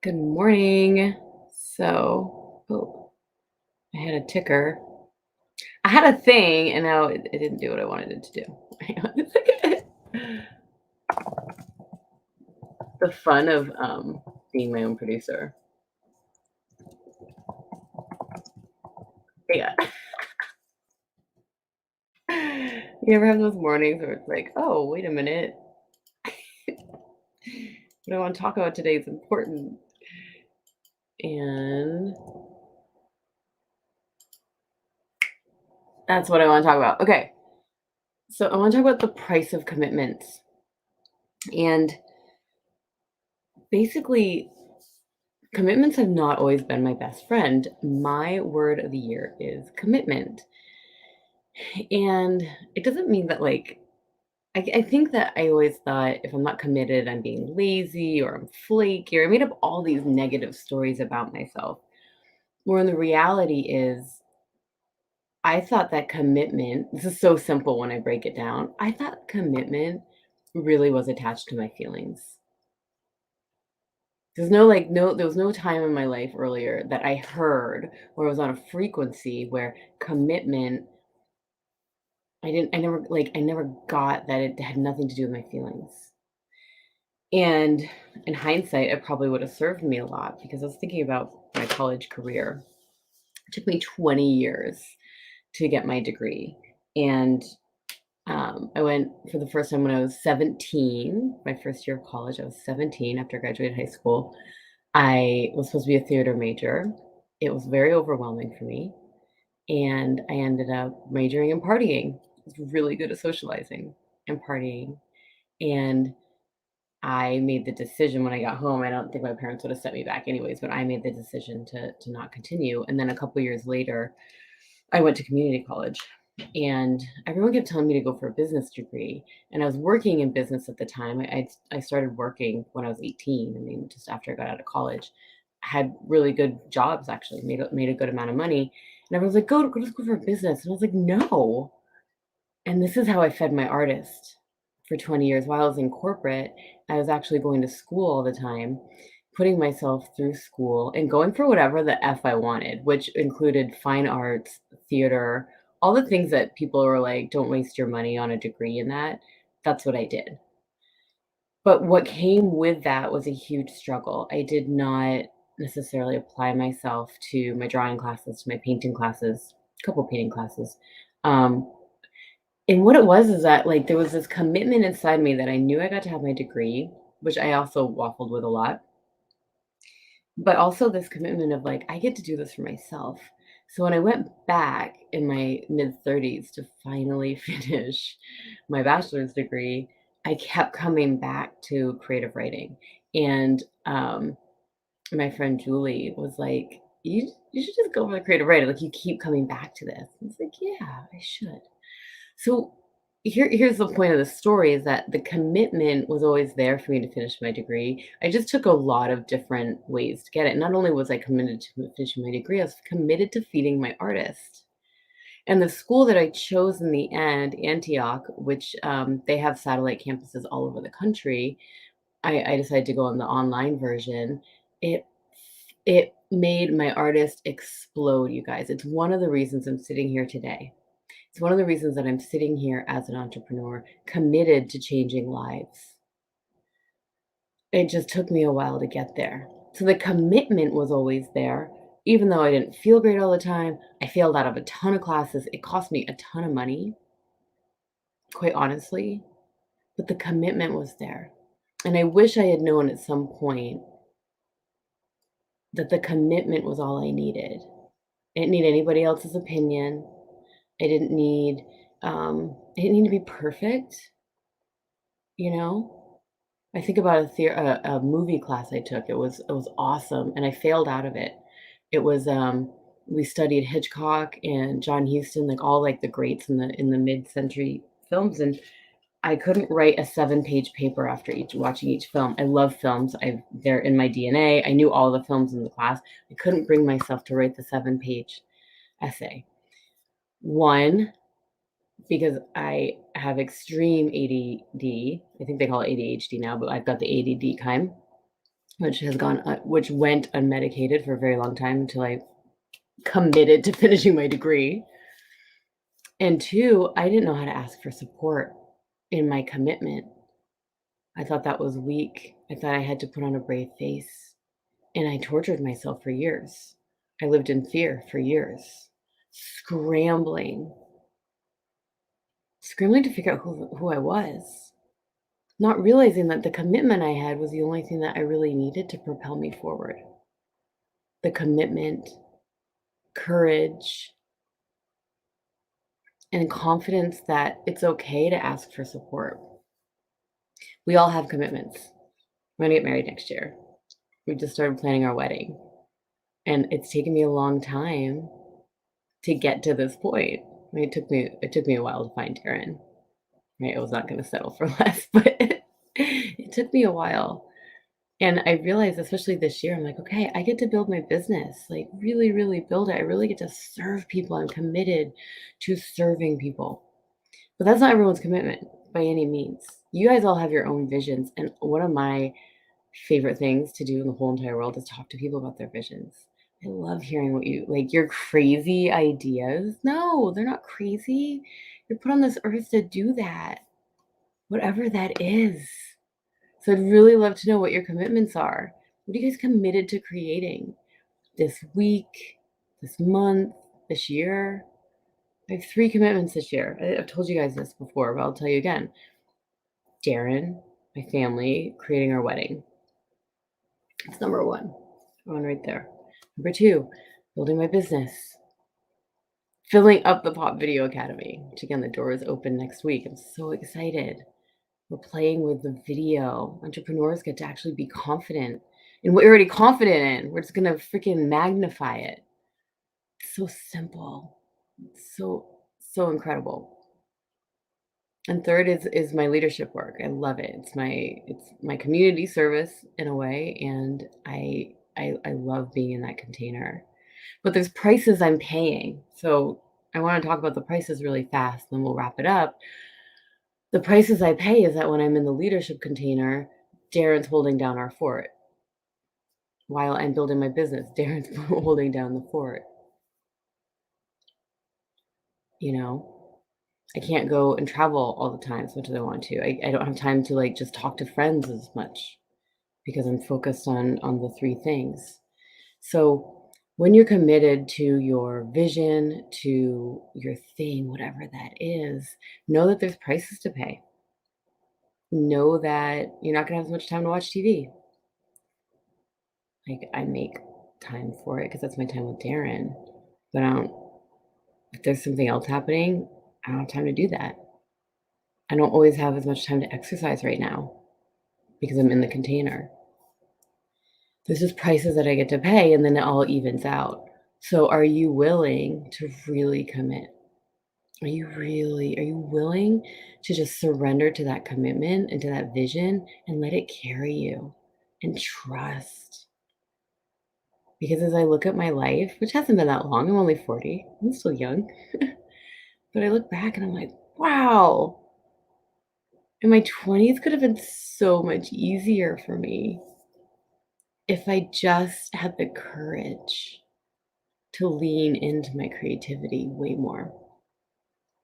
Good morning. I had a ticker. I had a thing and now it didn't do what I wanted it to do. Hang on a second. The fun of being my own producer. Yeah. You ever have those mornings where it's like, oh, wait a minute. What I want to talk about today is important. And that's what I want to talk about. Okay. So I want to talk about the price of commitments. And basically, commitments have not always been my best friend. My word of the year is commitment. And it doesn't mean that, like, I think that I always thought if I'm not committed, I'm being lazy or I'm flaky, or I made up all these negative stories about myself. Where the reality is, I thought that commitment, this is so simple when I break it down. I thought commitment really was attached to my feelings. There was no time in my life earlier that I heard or was on a frequency where commitment I never got that it had nothing to do with my feelings. And in hindsight, it probably would have served me a lot because I was thinking about my college career. It took me 20 years to get my degree. And I went for the first time when I was 17, my first year of college. I was 17 after I graduated high school. I was supposed to be a theater major. It was very overwhelming for me. And I ended up majoring in partying. I was really good at socializing and partying. And I made the decision when I got home. I don't think my parents would have sent me back anyways, but I made the decision to not continue. And then a couple years later, I went to community college. And everyone kept telling me to go for a business degree. And I was working in business at the time. I started working when I was 18. I mean, just after I got out of college. I had really good jobs actually, made a good amount of money. And everyone's like, go for a business. And I was like, no. And this is how I fed my artist for 20 years. While I was in corporate, I was actually going to school all the time, putting myself through school and going for whatever the F I wanted, which included fine arts, theater, all the things that people were like, don't waste your money on a degree in that. That's what I did. But what came with that was a huge struggle. I did not necessarily apply myself to my drawing classes, to my painting classes, a couple painting classes. Um, and what it was is that, like, there was this commitment inside me that I knew I got to have my degree, which I also waffled with a lot, but also this commitment of, like, I get to do this for myself. So when I went back in my mid-30s to finally finish my bachelor's degree, I kept coming back to creative writing. And, my friend Julie was like, "You should just go for the creative writing, like, you keep coming back to this." I was like, "Yeah, I should." So here's the point of the story is that the commitment was always there for me to finish my degree. I just took a lot of different ways to get it. Not only was I committed to finishing my degree, I was committed to feeding my artist. And the school that I chose in the end, Antioch, which they have satellite campuses all over the country, I decided to go on the online version. It it made my artist explode, you guys. It's one of the reasons I'm sitting here today. It's one of the reasons that I'm sitting here as an entrepreneur, committed to changing lives. It just took me a while to get there. So the commitment was always there, even though I didn't feel great all the time. I failed out of a ton of classes. It cost me a ton of money, quite honestly, but the commitment was there. And I wish I had known at some point that the commitment was all I needed. I didn't need anybody else's opinion. I didn't need to be perfect, you know? I think about a movie class I took. It was awesome, and I failed out of it. It was, we studied Hitchcock and John Huston, like, all, like, the greats in the mid-century films, and I couldn't write a seven-page paper after each watching each film. I love films. They're in my DNA. I knew all the films in the class. I couldn't bring myself to write the seven-page essay. One, because I have extreme ADD. I think they call it ADHD now, but I've got the ADD kind. which went unmedicated for a very long time until I committed to finishing my degree. And 2, I didn't know how to ask for support in my commitment. I thought that was weak. I thought I had to put on a brave face, and I tortured myself for years. I lived in fear for years, scrambling, scrambling to figure out who I was, not realizing that the commitment I had was the only thing that I really needed to propel me forward. The commitment, courage, and confidence that it's okay to ask for support. We all have commitments. We're gonna get married next year. We just started planning our wedding, and it's taken me a long time to get to this point. I mean, it took me a while to find Darren, right? I was not gonna settle for less, but it took me a while. And I realized, especially this year, I'm like, okay, I get to build my business, like really, really build it. I really get to serve people. I'm committed to serving people. But that's not everyone's commitment by any means. You guys all have your own visions. And one of my favorite things to do in the whole entire world is talk to people about their visions. I love hearing what you like, your crazy ideas. No, they're not crazy. You're put on this earth to do that, whatever that is. So I'd really love to know what your commitments are. What are you guys committed to creating this week, this month, this year? I have 3 commitments this year. I've told you guys this before, but I'll tell you again. Darren, my family, creating our wedding. It's number 1. One right there. Number 2, building my business. Filling up the Pop Video Academy, which again, the door is open next week. I'm so excited. We're playing with the video. Entrepreneurs get to actually be confident in what you're already confident in. We're just gonna freaking magnify it. It's so simple. It's so incredible. And third is my leadership work. I love it. It's my community service in a way, and I love being in that container. But there's prices I'm paying. So I want to talk about the prices really fast, then we'll wrap it up. The prices I pay is that when I'm in the leadership container, Darren's holding down our fort. While I'm building my business, Darren's holding down the fort. You know, I can't go and travel all the time as much as I want to. I don't have time to like just talk to friends as much because I'm focused on the 3 things. So when you're committed to your vision, to your thing, whatever that is, know that there's prices to pay. Know that you're not gonna have as much time to watch TV. Like, I make time for it because that's my time with Darren, but I don't if there's something else happening, I don't have time to do that. I don't always have as much time to exercise right now because I'm in the container. There's just prices that I get to pay, and then it all evens out. So are you willing to really commit? Are you willing to just surrender to that commitment and to that vision and let it carry you and trust? Because as I look at my life, which hasn't been that long, I'm only 40, I'm still young, but I look back and I'm like, wow, and my 20s could have been so much easier for me if I just had the courage to lean into my creativity way more.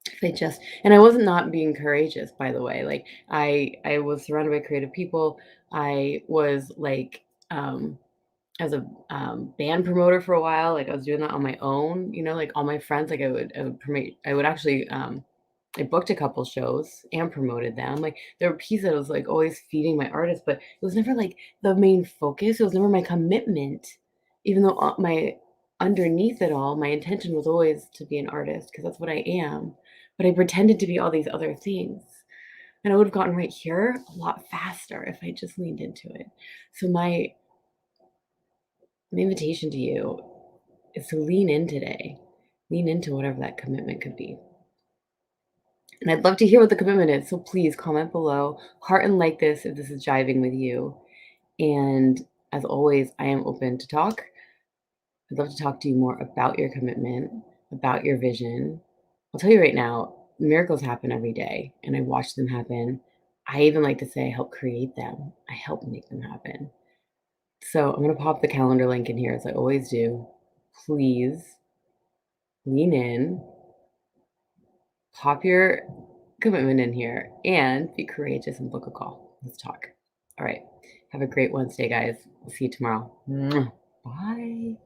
If I just and I wasn't not being courageous, by the way. Like I was surrounded by creative people. I was like as a band promoter for a while. Like I was doing that on my own, like all my friends, like I would promote I would actually I booked a couple shows and promoted them. Like there were pieces that I was like always feeding my artists, but it was never like the main focus. It was never my commitment, even though my underneath it all, my intention was always to be an artist because that's what I am. But I pretended to be all these other things. And I would have gotten right here a lot faster if I just leaned into it. So my invitation to you is to lean in today. Lean into whatever that commitment could be. And I'd love to hear what the commitment is. So please comment below, heart and like this if this is jiving with you. And as always, I am open to talk. I'd love to talk to you more about your commitment, about your vision. I'll tell you right now, miracles happen every day, and I watch them happen. I even like to say I help create them. I help make them happen. So I'm going to pop the calendar link in here as I always do. Please lean in, pop your commitment in here, and be courageous and book a call. Let's talk. All right. Have a great Wednesday, guys. We'll see you tomorrow. Mwah. Bye.